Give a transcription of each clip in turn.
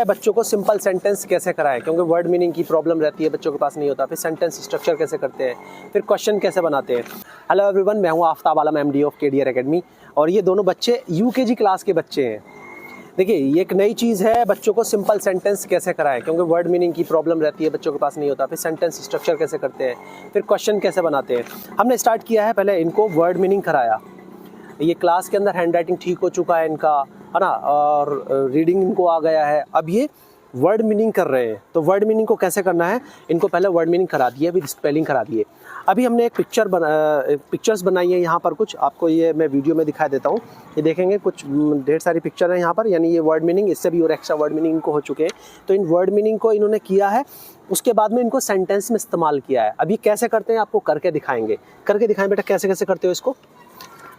बच्चों को simple sentence कैसे कराएं, क्योंकि वर्ड मीनिंग की प्रॉब्लम रहती है, बच्चों के पास नहीं होता। फिर सेंटेंस स्ट्रक्चर कैसे करते हैं, फिर क्वेश्चन कैसे बनाते हैं। हेलो एवरीवन, मैं हूं आफ्ताब आलम, एमडी ऑफ केडीआर एकेडमी, और ये दोनों बच्चे यूकेजी क्लास के बच्चे हैं। देखिए, ये एक नई चीज़ है, बच्चों को सिंपल सेंटेंस कैसे कराएं, क्योंकि वर्ड मीनिंग की प्रॉब्लम रहती है, बच्चों के पास नहीं होता। फिर सेंटेंस स्ट्रक्चर कैसे करते हैं, फिर क्वेश्चन कैसे बनाते हैं। हमने स्टार्ट किया है, पहले इनको वर्ड मीनिंग कराया। ये क्लास के अंदर हैंड राइटिंग ठीक हो चुका है इनका, है ना, और रीडिंग इनको आ गया है। अब ये वर्ड मीनिंग कर रहे हैं, तो वर्ड मीनिंग को कैसे करना है, इनको पहले वर्ड मीनिंग करा दिए, फिर स्पेलिंग करा दिए। अभी हमने एक पिक्चर्स बनाई है यहाँ पर कुछ, आपको ये मैं वीडियो में दिखा देता हूँ। ये देखेंगे कुछ ढेर सारी पिक्चर है यहाँ पर, यानी ये वर्ड मीनिंग, इससे भी और एक्स्ट्रा वर्ड मीनिंग इनको हो चुके हैं। तो इन वर्ड मीनिंग को इन्होंने किया है, उसके बाद में इनको सेंटेंस में इस्तेमाल किया है। अभी कैसे करते हैं आपको करके दिखाएंगे। करके दिखाएं बेटा, कैसे कैसे करते हो इसको।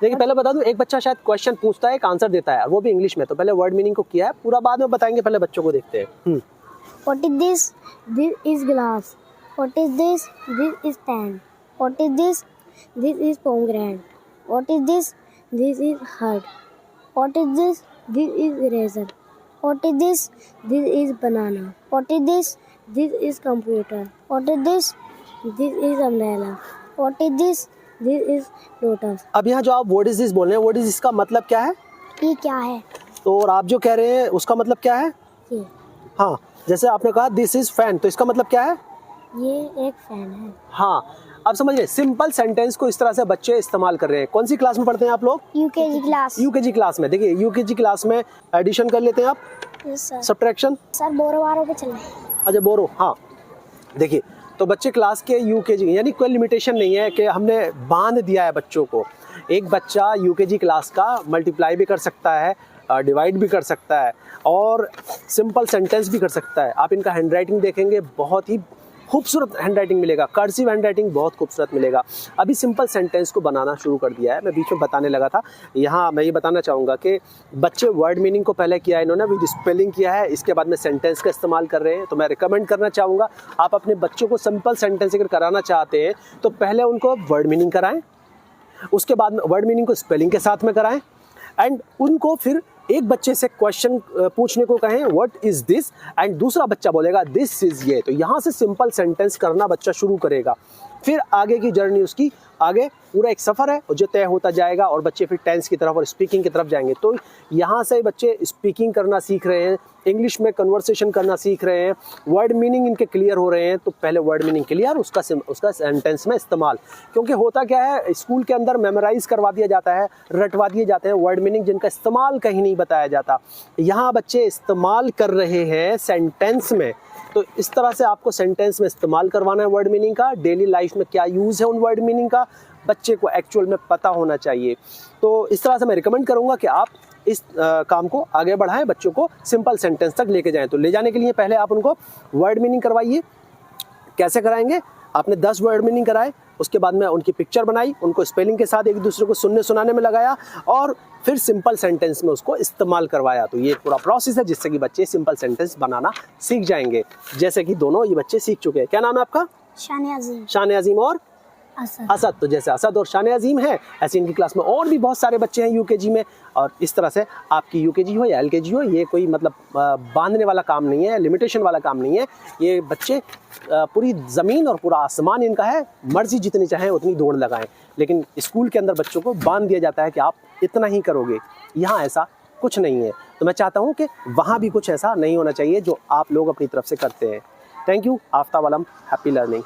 देखिए, पहले बता दूं, एक बच्चा शायद क्वेश्चन पूछता है, एक आंसर देता है, वो भी इंग्लिश में। तो पहले वर्ड मीनिंग को किया है पूरा, बाद में बताएंगे, पहले बच्चों को देखते हैं। What is this? This is glass. What is this? This is pen. What is this? This is pomegranate. What is this? This is heart. What is this? This is eraser. What is this? This is banana. What is this? This is computer. What is this? This is umbrella. What is this? This is lotus. अब यहाँ जो आप what is this बोल रहे हैं, what is इसका मतलब क्या है, ये क्या है? तो और आप जो कह रहे हैं उसका मतलब क्या है। ये हाँ, जैसे आपने कहा दिस इज फैन, तो इसका मतलब क्या है, ये एक फैन है। हाँ, अब समझिए, सिंपल सेंटेंस को इस तरह से बच्चे इस्तेमाल कर रहे हैं। कौन सी क्लास में पढ़ते हैं आप लोग। UKG class. यूकेजी क्लास में। देखिए, यूकेजी क्लास में एडिशन कर लेते हैं आप, सर। सब्ट्रैक्शन। सर बोरो पे चले। अच्छा, बोरो, हाँ। देखिए, तो बच्चे क्लास के यूकेजी, यानी कोई लिमिटेशन नहीं है कि हमने बांध दिया है बच्चों को। एक बच्चा यूकेजी क्लास का मल्टीप्लाई भी कर सकता है, डिवाइड भी कर सकता है, और सिंपल सेंटेंस भी कर सकता है। आप इनका हैंडराइटिंग देखेंगे, बहुत ही खूबसूरत हैंडराइटिंग मिलेगा, कर्सिव हैंडराइटिंग बहुत खूबसूरत मिलेगा। अभी सिंपल सेंटेंस को बनाना शुरू कर दिया है, मैं बीच में बताने लगा था। यहाँ मैं ये बताना चाहूँगा कि बच्चे वर्ड मीनिंग को पहले किया है इन्होंने, विद स्पेलिंग किया है, इसके बाद में सेंटेंस का इस्तेमाल कर रहे हैं। तो मैं रिकमेंड करना चाहूँगा, आप अपने बच्चों को सिंपल सेंटेंस अगर कराना चाहते हैं तो पहले उनको वर्ड मीनिंग कराएँ, उसके बाद में वर्ड मीनिंग को स्पेलिंग के साथ में कराएँ, एंड उनको फिर एक बच्चे से क्वेश्चन पूछने को कहें व्हाट इज दिस, एंड दूसरा बच्चा बोलेगा दिस इज ये। तो यहाँ से सिंपल सेंटेंस करना बच्चा शुरू करेगा। फिर आगे की जर्नी उसकी, आगे पूरा एक सफ़र है जो तय होता जाएगा, और बच्चे फिर टेंस की तरफ और स्पीकिंग की तरफ जाएंगे। तो यहाँ से बच्चे स्पीकिंग करना सीख रहे हैं, इंग्लिश में कन्वर्सेशन करना सीख रहे हैं, वर्ड मीनिंग इनके क्लियर हो रहे हैं। तो पहले वर्ड मीनिंग क्लियर, उसका सेंटेंस में इस्तेमाल। क्योंकि होता क्या है, स्कूल के अंदर मेमोराइज करवा दिया जाता है, रटवा दिए जाते हैं वर्ड मीनिंग, जिनका इस्तेमाल कहीं नहीं बताया जाता। यहाँ बच्चे इस्तेमाल कर रहे हैं सेंटेंस में। तो इस तरह से आपको सेंटेंस में इस्तेमाल करवाना है वर्ड मीनिंग का। डेली लाइफ में क्या यूज़ है उन वर्ड मीनिंग का, बच्चे को एक्चुअल में पता होना चाहिए। तो इस तरह से मैं रिकमेंड करूंगा कि आप इस काम को आगे बढ़ाएं, बच्चों को सिंपल सेंटेंस तक लेके जाएं। तो ले जाने के लिए पहले आप उनको वर्ड मीनिंग करवाइए। कैसे कराएंगे, आपने 10 वर्ड मीनिंग कराए, उसके बाद में उनकी पिक्चर बनाई, उनको स्पेलिंग के साथ एक दूसरे को सुनने सुनाने में लगाया, और फिर सिंपल सेंटेंस में उसको इस्तेमाल करवाया। तो ये पूरा प्रोसेस है जिससे कि बच्चे सिंपल सेंटेंस बनाना सीख जाएंगे, जैसे कि दोनों ये बच्चे सीख चुके हैं। क्या नाम है आपका। शान अजीम। शान अजीम और असद। तो जैसे असद और शान अजीम है, ऐसे इनकी क्लास में और भी बहुत सारे बच्चे हैं यूकेजी में। और इस तरह से आपकी यूकेजी हो या एलकेजी हो, ये कोई मतलब बांधने वाला काम नहीं है, लिमिटेशन वाला काम नहीं है। ये बच्चे पूरी ज़मीन और पूरा आसमान इनका है, मर्जी जितनी चाहें उतनी दौड़ लगाएं। लेकिन स्कूल के अंदर बच्चों को बांध दिया जाता है कि आप इतना ही करोगे। यहाँ ऐसा कुछ नहीं है। तो मैं चाहता हूँ कि वहाँ भी कुछ ऐसा नहीं होना चाहिए जो आप लोग अपनी तरफ से करते हैं। Thank you. Aftab Alam, happy learning.